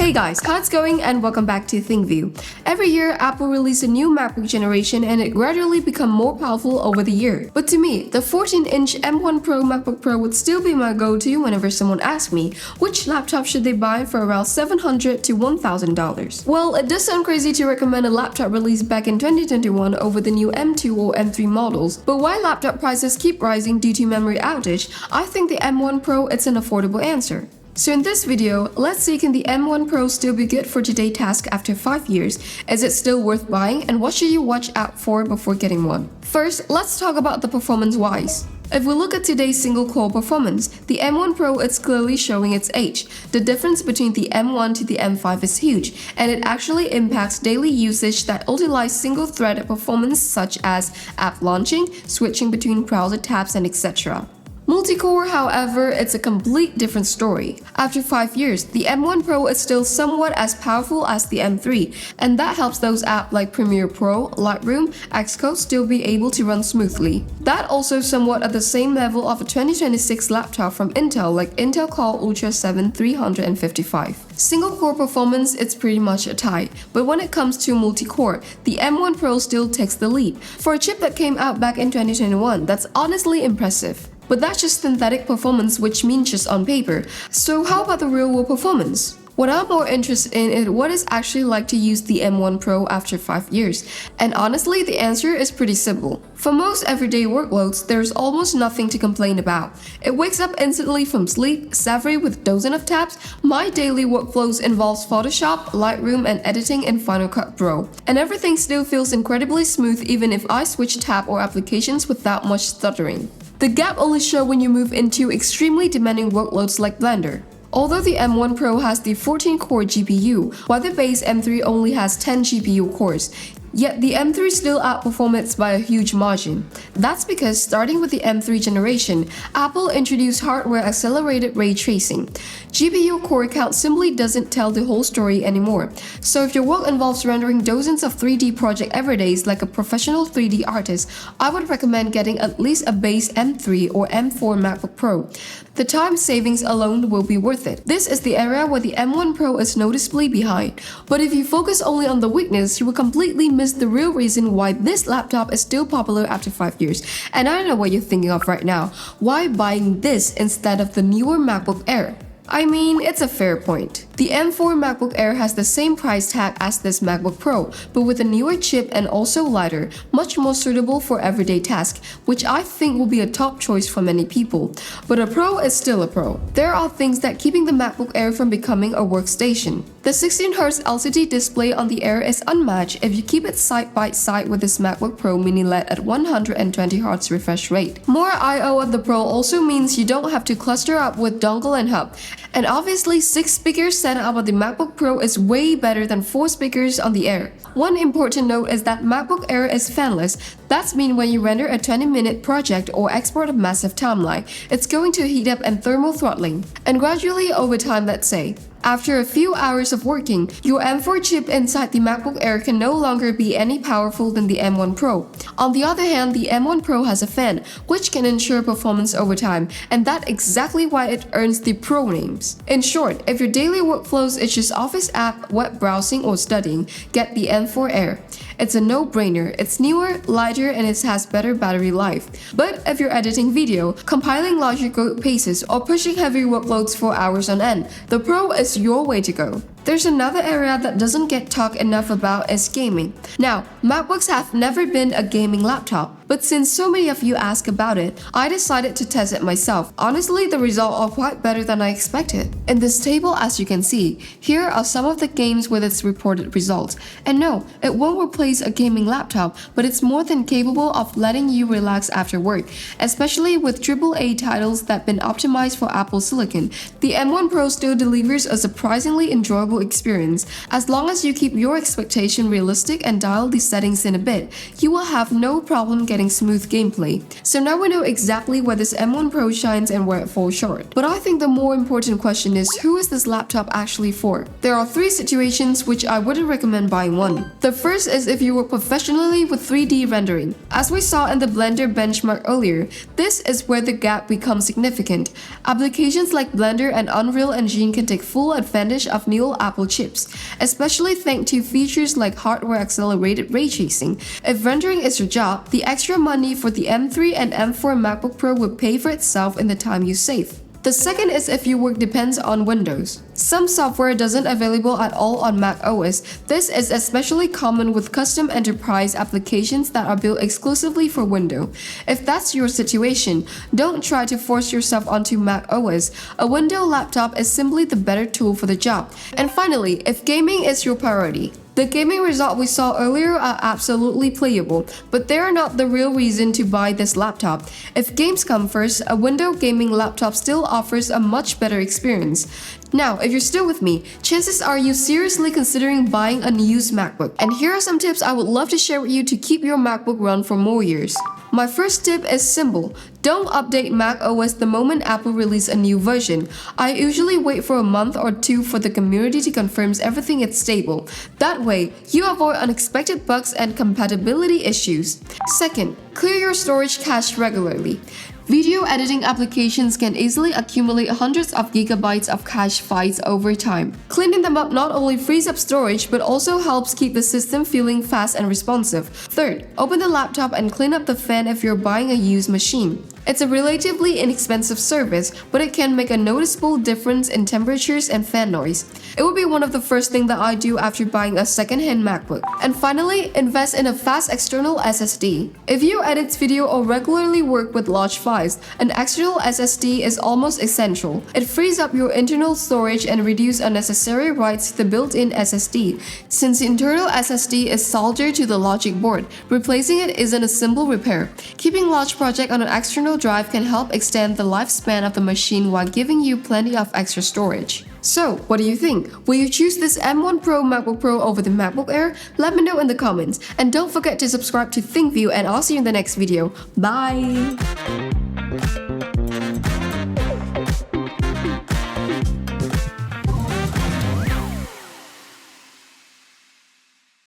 Hey guys, how's it going and welcome back to ThinkView. Every year, Apple releases a new MacBook generation and it gradually becomes more powerful over the year. But to me, the 14-inch M1 Pro MacBook Pro would still be my go-to whenever someone asks me which laptop should they buy for around $700 to $1,000. Well, it does sound crazy to recommend a laptop released back in 2021 over the new M2 or M3 models, but while laptop prices keep rising due to memory outage, I think the M1 Pro is an affordable answer. So in this video, let's see, can the M1 Pro still be good for today's task after 5 years? Is it still worth buying, and what should you watch out for before getting one? First, let's talk about the performance-wise. If we look at today's single-core performance, the M1 Pro is clearly showing its age. The difference between the M1 to the M5 is huge, and it actually impacts daily usage that utilize single-threaded performance such as app launching, switching between browser tabs, and etc. Multi-core, however, it's a complete different story. After 5 years, the M1 Pro is still somewhat as powerful as the M3, and that helps those apps like Premiere Pro, Lightroom, Xcode still be able to run smoothly. That also somewhat at the same level of a 2026 laptop from Intel like Intel Core Ultra 7 355. Single-core performance, it's pretty much a tie, but when it comes to multi-core, the M1 Pro still takes the lead. For a chip that came out back in 2021, that's honestly impressive. But that's just synthetic performance, which means just on paper. So how about the real-world performance? What I'm more interested in is what it's actually like to use the M1 Pro after 5 years. And honestly, the answer is pretty simple. For most everyday workloads, there's almost nothing to complain about. It wakes up instantly from sleep, savvy with dozens of tabs. My daily workflows involves Photoshop, Lightroom, and editing in Final Cut Pro. And everything still feels incredibly smooth even if I switch tab or applications without much stuttering. The gap only shows when you move into extremely demanding workloads like Blender. Although the M1 Pro has the 14-core GPU, while the base M3 only has 10 GPU cores, yet the M3 still outperforms it by a huge margin. That's because starting with the M3 generation, Apple introduced hardware-accelerated ray tracing. GPU core count simply doesn't tell the whole story anymore. So if your work involves rendering dozens of 3D projects every day like a professional 3D artist, I would recommend getting at least a base M3 or M4 MacBook Pro. The time savings alone will be worth it. This is the area where the M1 Pro is noticeably behind. But if you focus only on the weakness, you will completely miss the real reason why this laptop is still popular after 5 years. And I know what you're thinking of right now. Why buying this instead of the newer MacBook Air? I mean, it's a fair point. The M4 MacBook Air has the same price tag as this MacBook Pro, but with a newer chip and also lighter, much more suitable for everyday tasks, which I think will be a top choice for many people. But a Pro is still a Pro. There are things that keeping the MacBook Air from becoming a workstation. The 16Hz LCD display on the Air is unmatched if you keep it side by side with this MacBook Pro Mini LED at 120Hz refresh rate. More I/O on the Pro also means you don't have to cluster up with dongle and hub. And obviously, 6 speakers setup on the MacBook Pro is way better than 4 speakers on the Air. One important note is that MacBook Air is fanless. That means when you render a 20-minute project or export a massive timeline, it's going to heat up and thermal throttling. And gradually over time, let's say, after a few hours of working, your M4 chip inside the MacBook Air can no longer be any powerful than the M1 Pro. On the other hand, the M1 Pro has a fan, which can ensure performance over time, and that's exactly why it earns the Pro names. In short, if your daily workflows is just Office app, web browsing, or studying, get the M4 Air. It's a no-brainer. It's newer, lighter, and it has better battery life. But if you're editing video, compiling larger code paces, or pushing heavy workloads for hours on end, the Pro is your way to go. There's another area that doesn't get talked enough about is gaming. Now, MacBooks have never been a gaming laptop, but since so many of you ask about it, I decided to test it myself. Honestly, the results are quite better than I expected. In this table, as you can see, here are some of the games with its reported results. And no, it won't replace a gaming laptop, but it's more than capable of letting you relax after work, especially with AAA titles that have been optimized for Apple Silicon. The M1 Pro still delivers a surprisingly enjoyable experience. As long as you keep your expectation realistic and dial the settings in a bit, you will have no problem getting getting smooth gameplay. So now we know exactly where this M1 Pro shines and where it falls short. But I think the more important question is, who is this laptop actually for? There are 3 situations which I wouldn't recommend buying one. The first is if you work professionally with 3D rendering. As we saw in the Blender benchmark earlier, this is where the gap becomes significant. Applications like Blender and Unreal Engine can take full advantage of new Apple chips, especially thanks to features like hardware-accelerated ray tracing. If rendering is your job, the extra money for the M3 and M4 MacBook Pro will pay for itself in the time you save. The second is if your work depends on Windows. Some software doesn't available at all on Mac OS. This is especially common with custom enterprise applications that are built exclusively for Windows. If that's your situation, don't try to force yourself onto Mac OS. A Windows laptop is simply the better tool for the job. And finally, if gaming is your priority, the gaming results we saw earlier are absolutely playable, but they are not the real reason to buy this laptop. If games come first, a Windows gaming laptop still offers a much better experience. Now, if you're still with me, chances are you're seriously considering buying a used MacBook. And here are some tips I would love to share with you to keep your MacBook run for more years. My first tip is simple. Don't update Mac OS the moment Apple releases a new version. I usually wait for a month or 2 for the community to confirm everything is stable. That way, you avoid unexpected bugs and compatibility issues. Second, clear your storage cache regularly. Video editing applications can easily accumulate hundreds of gigabytes of cache files over time. Cleaning them up not only frees up storage, but also helps keep the system feeling fast and responsive. Third, open the laptop and clean up the fan if you're buying a used machine. It's a relatively inexpensive service, but it can make a noticeable difference in temperatures and fan noise. It will be one of the first things that I do after buying a second-hand MacBook. And finally, invest in a fast external SSD. If you edit video or regularly work with large files, an external SSD is almost essential. It frees up your internal storage and reduces unnecessary writes to the built-in SSD. Since the internal SSD is soldered to the logic board, replacing it isn't a simple repair. Keeping large projects on an external drive can help extend the lifespan of the machine while giving you plenty of extra storage. So, what do you think? Will you choose this M1 Pro MacBook Pro over the MacBook Air? Let me know in the comments. And don't forget to subscribe to ThinkView, and I'll see you in the next video. Bye!